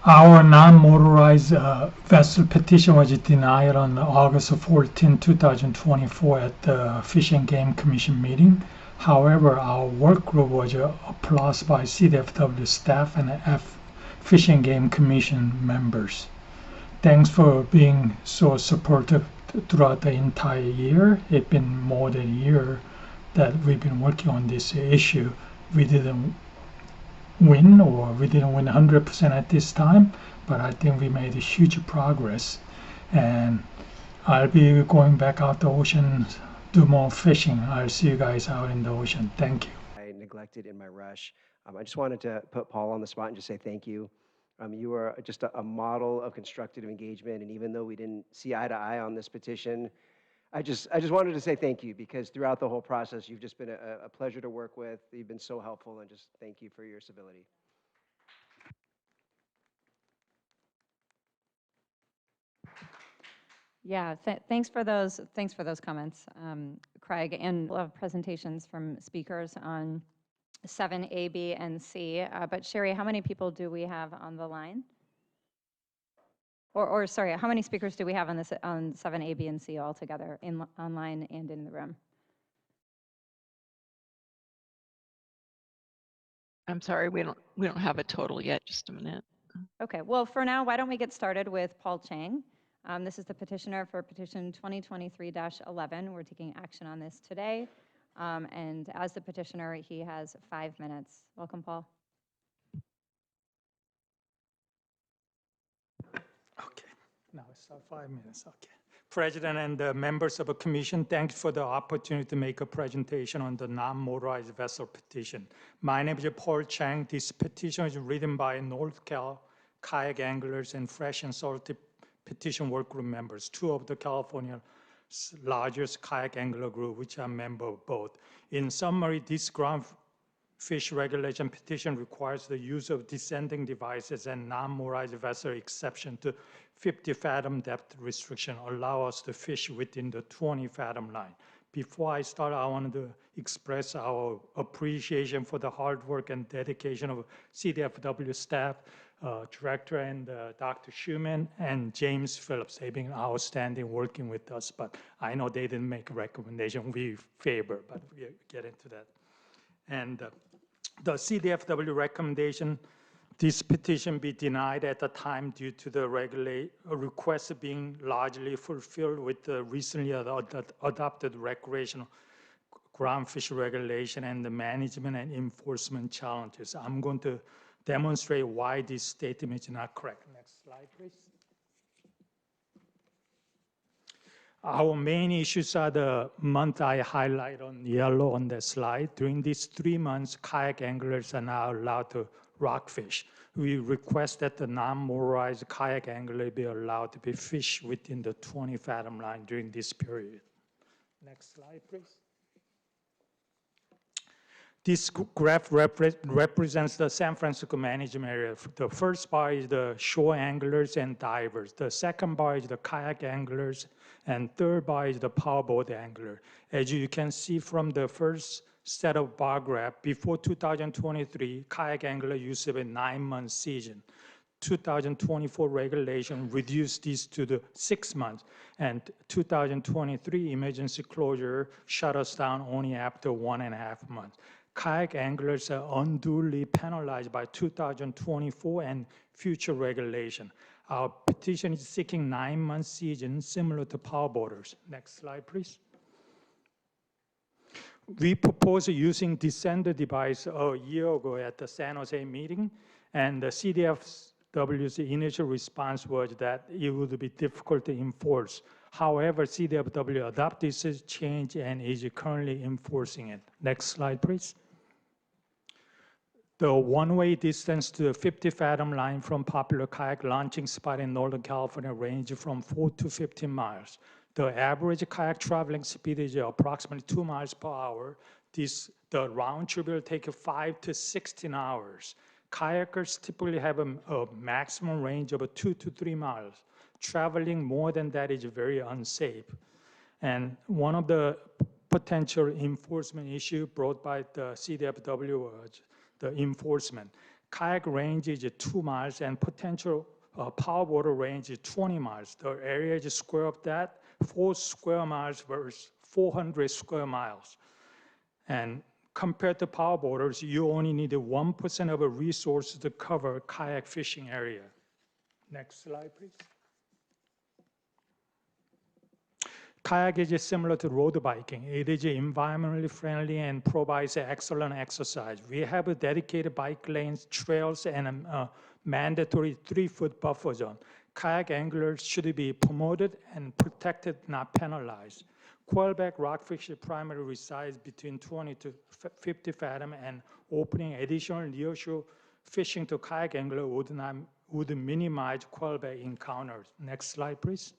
Our non-motorized vessel petition was denied on August 14, 2024 at the Fish and Game Commission meeting. However, our work group was applauded by CDFW staff and Fish and Game Commission members. Thanks for being so supportive throughout the entire year. It's been more than a year that we've been working on this issue. We didn't win 100% at this time, but I think we made a huge progress. And I'll be going back out the ocean, do more fishing. I'll see you guys out in the ocean. Thank you. I neglected in my rush. I just wanted to put Paul on the spot and just say thank you. You are just a model of constructive engagement, and even though we didn't see eye to eye on this petition, I just wanted to say thank you, because throughout the whole process, you've just been a pleasure to work with. You've been so helpful, and just thank you for your civility. Yeah, thanks for those comments, Craig, and we'll have presentations from speakers on 7A, B, and C. But Sherry, how many people do we have on the line? Or sorry, how many speakers do we have on this on 7A, B, and C all together, online and in the room? I'm sorry, we don't have a total yet. Just a minute. Okay. Well, for now, why don't we get started with Paul Chang? This is the petitioner for petition 2023-11. We're taking action on this today. And as the petitioner, he has 5 minutes. Welcome, Paul. Okay, now it's 5 minutes. Okay. President and members of the commission, thanks for the opportunity to make a presentation on the non-motorized vessel petition. My name is Paul Chang. This petition is written by North Cal kayak anglers and Fresh and Salty petition workgroup members, two of the California's largest kayak angler group, which I'm a member of both. In summary, this Groundfish Regulation petition requires the use of descending devices and non-motorized vessel exception to 50 fathom depth restriction allow us to fish within the 20 fathom line. Before I start, I wanted to express our appreciation for the hard work and dedication of CDFW staff, Director and Dr. Schumann and James Phillips. They've been outstanding working with us, but I know they didn't make a recommendation we favor, but we'll get into that. And the CDFW recommendation, this petition be denied at the time due to the request being largely fulfilled with the recently adopted recreational groundfish regulation and the management and enforcement challenges. I'm going to demonstrate why this statement is not correct. Next slide, please. Our main issues are the month I highlight on yellow on the slide. During these 3 months, kayak anglers are now allowed to rockfish. We request that the non-motorized kayak angler be allowed to be fished within the 20 fathom line during this period. Next slide, please. This graph represents the San Francisco management area. The first bar is the shore anglers and divers. The second bar is the kayak anglers, and third bar is the powerboat angler. As you can see from the first set of bar graph, before 2023, kayak angler used to be a 9-month season. 2024 regulation reduced this to the 6 months, and 2023 emergency closure shut us down only after 1.5 months. Kayak anglers are unduly penalized by 2024 and future regulation. Our petition is seeking 9-month season similar to powerboaters. Next slide, please. We proposed using descender device a year ago at the San Jose meeting, and the CDFW's initial response was that it would be difficult to enforce. However, CDFW adopted this change and is currently enforcing it. Next slide, please. The one-way distance to the 50 fathom line from popular kayak launching spot in Northern California range from 4 to 15 miles. The average kayak traveling speed is approximately 2 miles per hour. The round trip will take 5 to 16 hours. Kayakers typically have a maximum range of 2 to 3 miles. Traveling more than that is very unsafe. And one of the potential enforcement issue brought by the CDFW was the enforcement. Kayak range is 2 miles and potential powerboat range is 20 miles. The area is square of that, 4 square miles versus 400 square miles. And compared to powerboaters, you only need 1% of a resource to cover kayak fishing area. Next slide, please. Kayak is similar to road biking. It is environmentally friendly and provides excellent exercise. We have a dedicated bike lanes, trails, and a mandatory 3-foot buffer zone. Kayak anglers should be promoted and protected, not penalized. Quillback rockfish primarily resides between 20 to 50 fathom, and opening additional nearshore fishing to kayak angler would minimize quillback encounters. Next slide, please.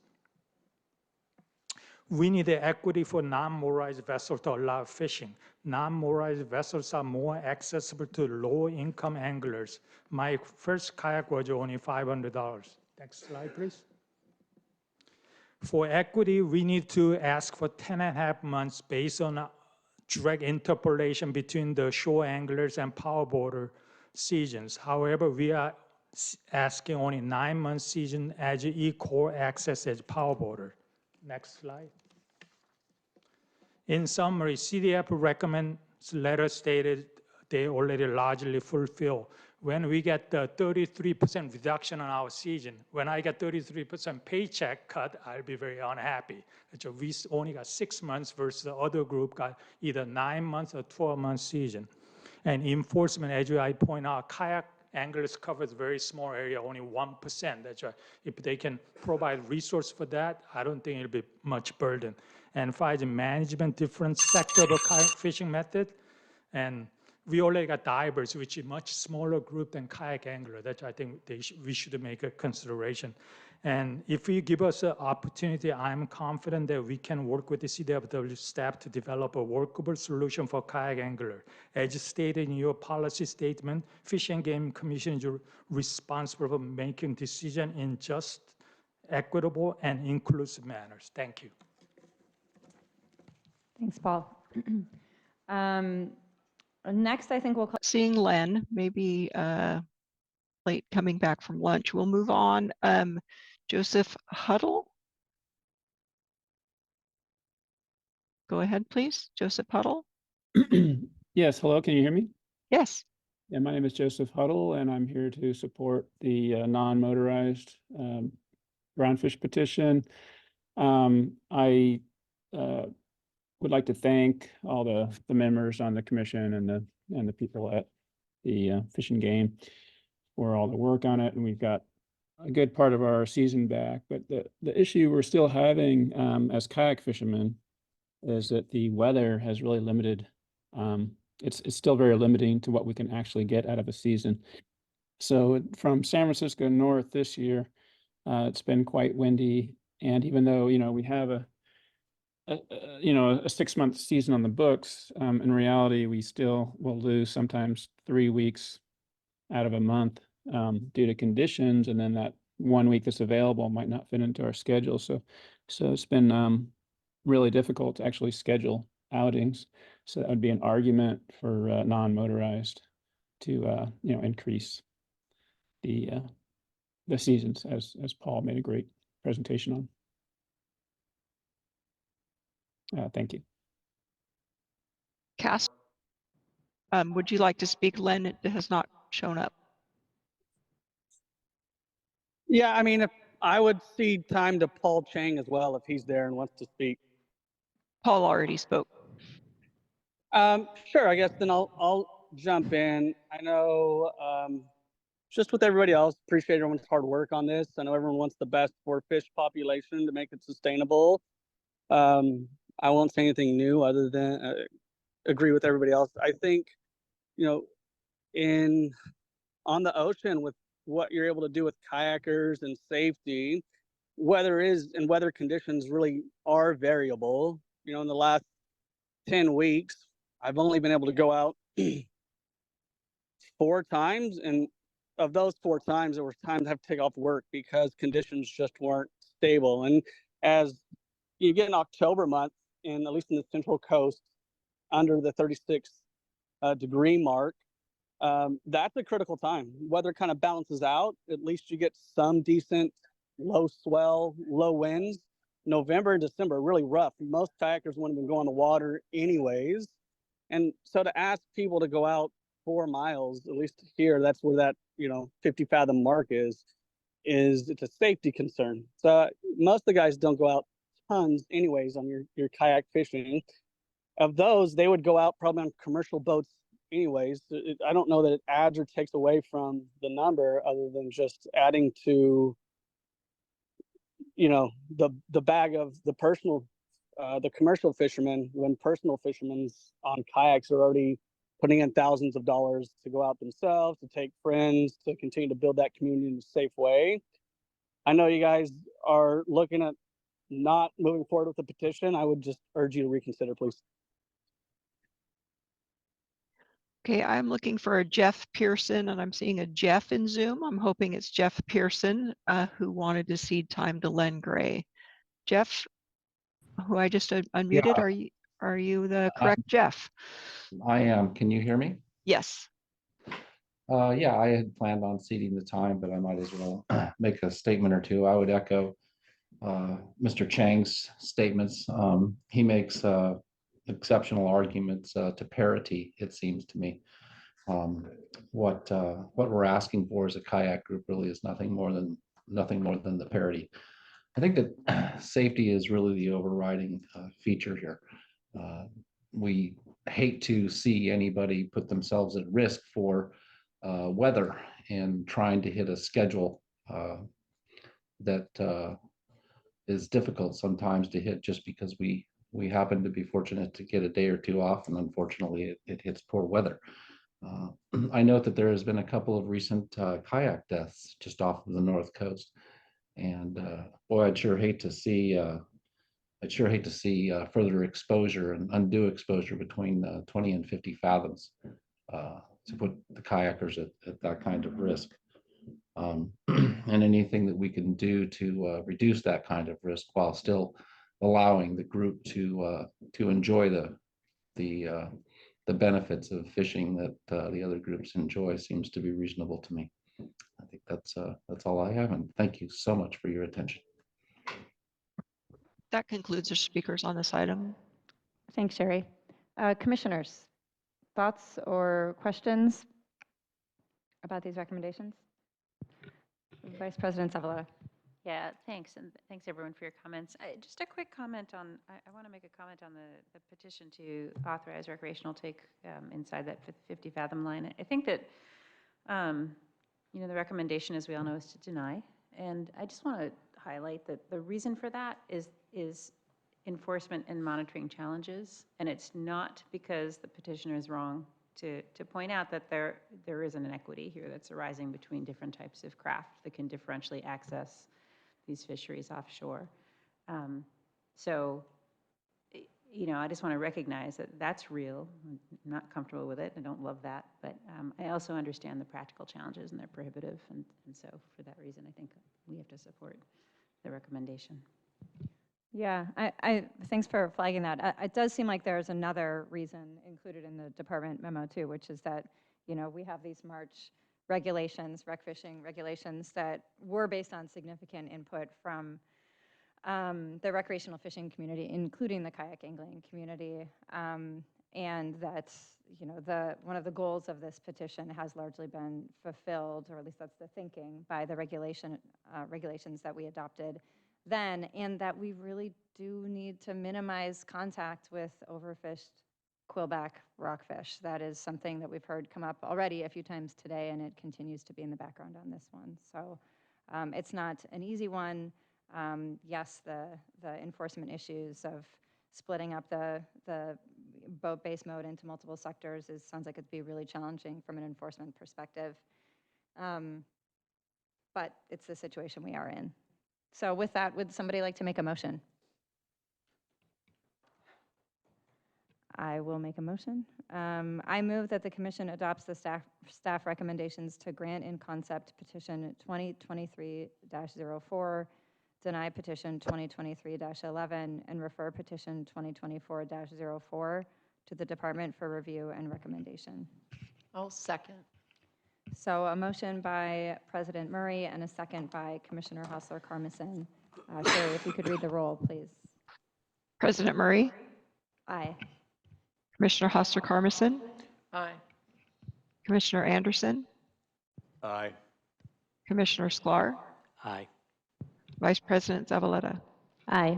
We need equity for non-motorized vessels to allow fishing. Non-motorized vessels are more accessible to low-income anglers. My first kayak was only $500. Next slide, please. For equity, we need to ask for 10.5 months based on a direct interpolation between the shore anglers and powerboater seasons. However, we are asking only 9 months season as equal access as powerboater. Next slide. In summary, CDF recommends letter stated they already largely fulfill. When we get the 33% reduction on our season, when I get 33% paycheck cut, I'll be very unhappy. So we only got 6 months versus the other group got either 9 months or 12 months season. And enforcement, as I point out, kayak anglers covers very small area, only 1%. That's right. If they can provide resource for that, I don't think it'll be much burden. And find management different sector of kayak fishing method. And we already got divers, which is a much smaller group than kayak angler. That I think we should make a consideration. And if you give us an opportunity, I'm confident that we can work with the CDFW staff to develop a workable solution for kayak angler. As stated in your policy statement, Fish and Game Commission is responsible for making decisions in just, equitable, and inclusive manners. Thank you. Thanks, Paul. Next, I think we'll call. Seeing Len, maybe late coming back from lunch. We'll move on. Joseph Huddle. Go ahead, please. Joseph Huddle. Yes, hello, can you hear me? Yes. Yeah, my name is Joseph Huddle, and I'm here to support the non-motorized groundfish petition. I would like to thank all the members on the commission and the people at the Fish and Game for all the work on it, and we've got a good part of our season back. But the issue we're still having as kayak fishermen is that the weather has really limited. It's still very limiting to what we can actually get out of a season. So from San Francisco north this year, it's been quite windy, and even though we have a 6-month season on the books, in reality we still will lose sometimes 3 weeks out of a month due to conditions, and then that 1 week that's available might not fit into our schedule. So it's been really difficult to actually schedule outings. So that would be an argument for non-motorized to increase the seasons, as Paul made a great presentation on. Thank you. Cass, would you like to speak? Len has not shown up. Yeah, I mean, if I would cede time to Paul Chang as well if he's there and wants to speak. Paul already spoke. Sure, I guess then I'll jump in. I know just with everybody else, appreciate everyone's hard work on this. I know everyone wants the best for fish population to make it sustainable. I won't say anything new other than agree with everybody else. I think, on the ocean with what you're able to do with kayakers and safety, weather conditions really are variable. In the last 10 weeks, I've only been able to go out 4 times, and of those 4 times, there were times I have to take off work because conditions just weren't stable. And as you get in October month, at least in the Central Coast, under the 36 degree mark, That's a critical time. Weather kind of balances out. At least you get some decent low swell, low winds. November and December are really rough. Most kayakers wouldn't even go on the water anyways. And so to ask people to go out 4 miles, at least here, that's where that, 50 fathom mark is it's a safety concern. So most of the guys don't go out tons anyways on your kayak fishing. Of those, they would go out probably on commercial boats anyways. I don't know that it adds or takes away from the number other than just adding to, the bag of the the commercial fishermen, when personal fishermen on kayaks are already putting in thousands of dollars to go out themselves, to take friends, to continue to build that community in a safe way. I know you guys are looking at not moving forward with the petition. I would just urge you to reconsider, please. Okay, I'm looking for a Jeff Pearson, and I'm seeing a Jeff in Zoom. I'm hoping it's Jeff Pearson who wanted to cede time to Len Gray. Jeff, who I just unmuted, Yeah. are you the correct Jeff? I am. Can you hear me? Yes. Yeah, I had planned on ceding the time, but I might as well make a statement or two. I would echo Mr. Chang's statements. He makes exceptional arguments to parity, it seems to me. What we're asking for as a kayak group really is nothing more than the parity. I think that safety is really the overriding feature here. We hate to see anybody put themselves at risk for weather and trying to hit a schedule that is difficult sometimes to hit just because we happen to be fortunate to get a day or two off, and unfortunately it hits poor weather. I note that there has been a couple of recent kayak deaths just off of the North Coast, and boy, I'd sure hate to see further exposure and undue exposure between 20 and 50 fathoms to put the kayakers at that kind of risk. And anything that we can do to reduce that kind of risk while still allowing the group to enjoy the benefits of fishing that the other groups enjoy seems to be reasonable to me. I think that's all I have, and thank you so much for your attention. That concludes our speakers on this item. Thanks, Sherry. Commissioners, thoughts or questions about these recommendations? Vice President Zavaleta. Yeah, thanks. And thanks everyone for your comments. Just a quick comment on, I want to make a comment on the petition to authorize recreational take inside that 50 fathom line. I think that, the recommendation, as we all know, is to deny. And I just want to highlight that the reason for that is enforcement and monitoring challenges. And it's not because the petitioner is wrong to point out that there is an inequity here that's arising between different types of craft that can differentially access these fisheries offshore. So, I just want to recognize that that's real. I'm not comfortable with it. I don't love that. But I also understand the practical challenges, and they're prohibitive. And so for that reason, I think we have to support the recommendation. Yeah, thanks for flagging that. It does seem like there's another reason included in the department memo too, which is that, we have these March regulations, rec fishing regulations that were based on significant input from the recreational fishing community, including the kayak angling community. And that's, one of the goals of this petition has largely been fulfilled, or at least that's the thinking, by the regulations that we adopted then, and that we really do need to minimize contact with overfished quillback rockfish. That is something that we've heard come up already a few times today, and it continues to be in the background on this one. So it's not an easy one. Yes, the enforcement issues of splitting up the boat-based mode into multiple sectors sounds like it'd be really challenging from an enforcement perspective. But it's the situation we are in. So with that, would somebody like to make a motion? I will make a motion. I move that the commission adopts the staff recommendations to grant in concept petition 2023-04, deny petition 2023-11, and refer petition 2024-04 to the department for review and recommendation. I'll second. So a motion by President Murray and a second by Commissioner Hostler-Carmison. Sherry, if you could read the roll, please. President Murray, Aye. Commissioner Hostler-Carmison, Aye. Commissioner Anderson, Aye. Commissioner Sklar, Aye. Vice President Zavaleta. Aye.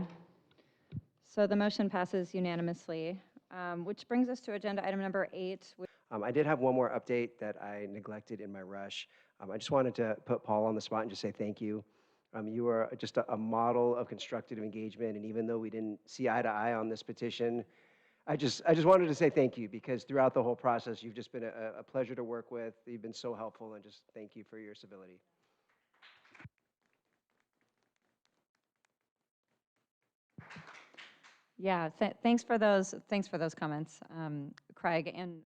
So the motion passes unanimously, which brings us to agenda item number 8. I did have one more update that I neglected in my rush. I just wanted to put Paul on the spot and just say thank you. You are just a model of constructive engagement, and even though we didn't see eye to eye on this petition, I just wanted to say thank you, because throughout the whole process, you've just been a pleasure to work with. You've been so helpful, and just thank you for your civility. Yeah, thanks for those comments, Craig. And